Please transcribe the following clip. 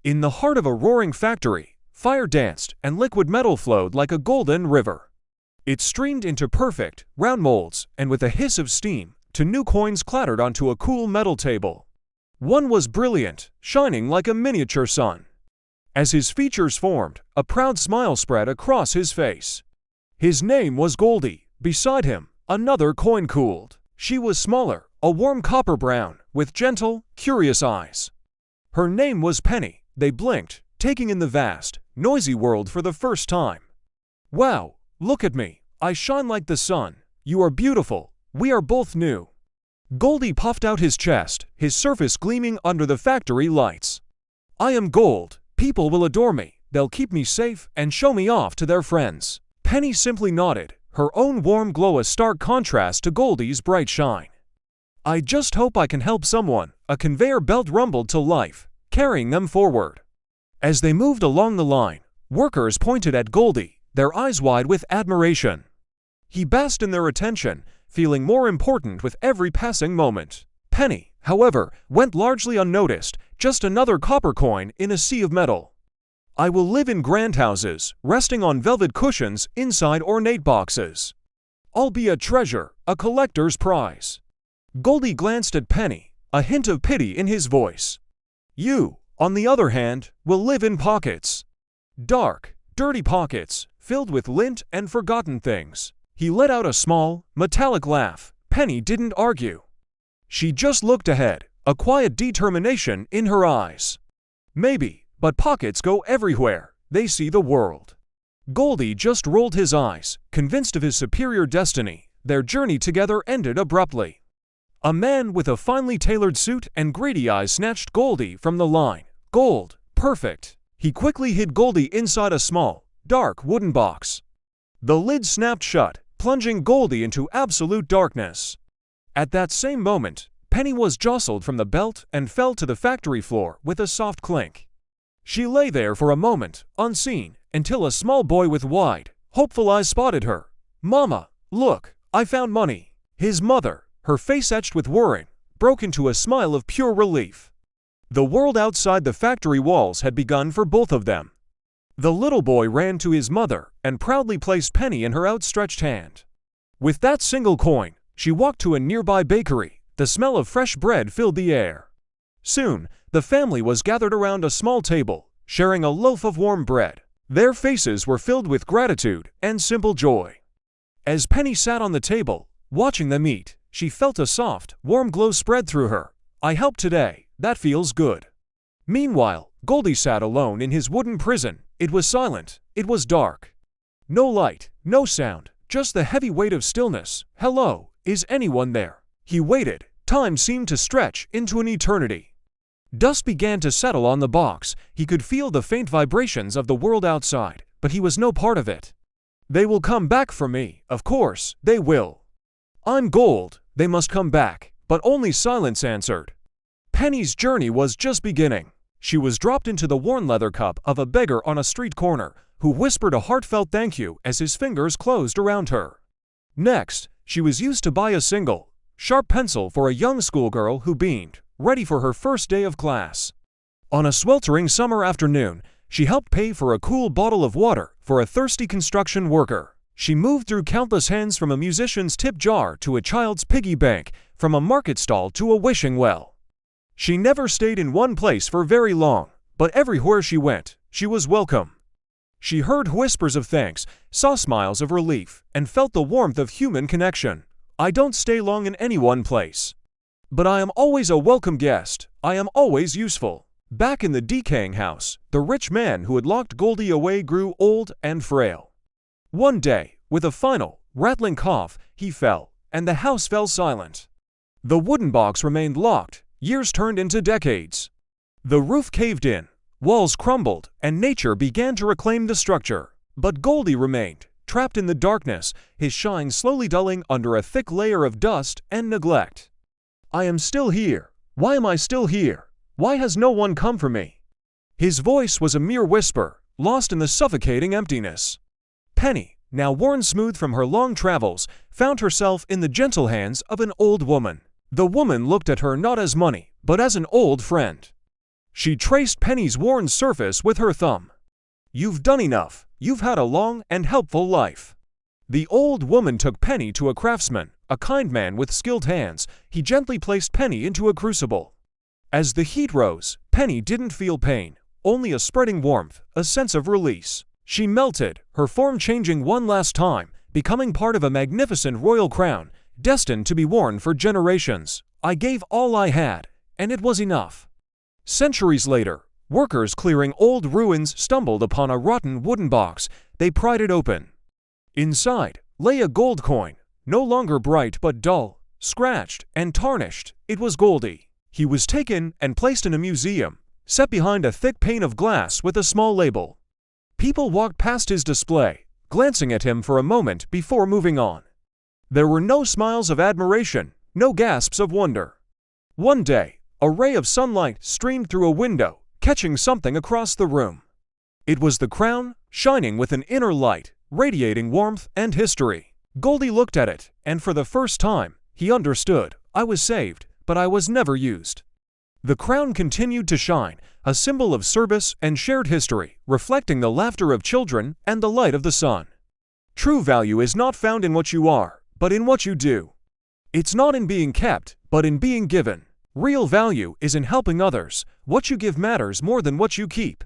In the heart of a roaring factory, fire danced and liquid metal flowed like a golden river. It streamed into perfect, round molds, and with a hiss of steam, two new coins clattered onto a cool metal table. One was brilliant, shining like a miniature sun. As his features formed, a proud smile spread across his face. His name was Goldie. Beside him, another coin cooled. She was smaller, a warm copper brown, with gentle, curious eyes. Her name was Penny. They blinked, taking in the vast, noisy world for the first time. Wow, look at me. I shine like the sun. You are beautiful. We are both new. Goldie puffed out his chest, his surface gleaming under the factory lights. I am gold. People will adore me. They'll keep me safe and show me off to their friends. Penny simply nodded, her own warm glow a stark contrast to Goldie's bright shine. I just hope I can help someone. A conveyor belt rumbled to life, carrying them forward. As they moved along the line, workers pointed at Goldie, their eyes wide with admiration. He basked in their attention, feeling more important with every passing moment. Penny, however, went largely unnoticed, just another copper coin in a sea of metal. I will live in grand houses, resting on velvet cushions inside ornate boxes. I'll be a treasure, a collector's prize. Goldie glanced at Penny, a hint of pity in his voice. You, on the other hand, will live in pockets. Dark, dirty pockets, filled with lint and forgotten things. He let out a small, metallic laugh. Penny didn't argue. She just looked ahead, a quiet determination in her eyes. Maybe, but pockets go everywhere. They see the world. Goldie just rolled his eyes, convinced of his superior destiny. Their journey together ended abruptly. A man with a finely tailored suit and greedy eyes snatched Goldie from the line. Gold, perfect. He quickly hid Goldie inside a small, dark wooden box. The lid snapped shut, plunging Goldie into absolute darkness. At that same moment, Penny was jostled from the belt and fell to the factory floor with a soft clink. She lay there for a moment, unseen, until a small boy with wide, hopeful eyes spotted her. Mama, look, I found money. His mother, her face etched with worry, broke into a smile of pure relief. The world outside the factory walls had begun for both of them. The little boy ran to his mother and proudly placed Penny in her outstretched hand. With that single coin, she walked to a nearby bakery. The smell of fresh bread filled the air. Soon, the family was gathered around a small table, sharing a loaf of warm bread. Their faces were filled with gratitude and simple joy. As Penny sat on the table, watching them eat, she felt a soft, warm glow spread through her. I helped today. That feels good. Meanwhile, Goldie sat alone in his wooden prison. It was silent. It was dark. No light, no sound, just the heavy weight of stillness. Hello, is anyone there? He waited. Time seemed to stretch into an eternity. Dust began to settle on the box. He could feel the faint vibrations of the world outside, but he was no part of it. They will come back for me, of course, they will. I'm gold, they must come back, but only silence answered. Penny's journey was just beginning. She was dropped into the worn leather cup of a beggar on a street corner, who whispered a heartfelt thank you as his fingers closed around her. Next, she was used to buy a single, sharp pencil for a young schoolgirl who beamed, ready for her first day of class. On a sweltering summer afternoon, she helped pay for a cool bottle of water for a thirsty construction worker. She moved through countless hands from a musician's tip jar to a child's piggy bank, from a market stall to a wishing well. She never stayed in one place for very long, but everywhere she went, she was welcome. She heard whispers of thanks, saw smiles of relief, and felt the warmth of human connection. I don't stay long in any one place. But I am always a welcome guest. I am always useful. Back in the decaying house, the rich man who had locked Goldie away grew old and frail. One day, with a final, rattling cough, he fell, and the house fell silent. The wooden box remained locked. Years turned into decades. The roof caved in, walls crumbled, and nature began to reclaim the structure. But Goldie remained, trapped in the darkness, his shine slowly dulling under a thick layer of dust and neglect. I am still here. Why am I still here? Why has no one come for me? His voice was a mere whisper, lost in the suffocating emptiness. Penny, now worn smooth from her long travels, found herself in the gentle hands of an old woman. The woman looked at her not as money, but as an old friend. She traced Penny's worn surface with her thumb. "You've done enough. You've had a long and helpful life." The old woman took Penny to a craftsman, a kind man with skilled hands. He gently placed Penny into a crucible. As the heat rose, Penny didn't feel pain, only a spreading warmth, a sense of release. She melted, her form changing one last time, becoming part of a magnificent royal crown, destined to be worn for generations. "I gave all I had, and it was enough." Centuries later, workers clearing old ruins stumbled upon a rotten wooden box. They pried it open. Inside lay a gold coin, no longer bright but dull, scratched, and tarnished. It was Goldie. He was taken and placed in a museum, set behind a thick pane of glass with a small label. People walked past his display, glancing at him for a moment before moving on. There were no smiles of admiration, no gasps of wonder. One day, a ray of sunlight streamed through a window, catching something across the room. It was the crown, shining with an inner light, radiating warmth and history. Goldie looked at it, and for the first time, he understood. I was saved, but I was never used. The crown continued to shine, a symbol of service and shared history, reflecting the laughter of children and the light of the sun. True value is not found in what you are, but in what you do. It's not in being kept, but in being given. Real value is in helping others. What you give matters more than what you keep.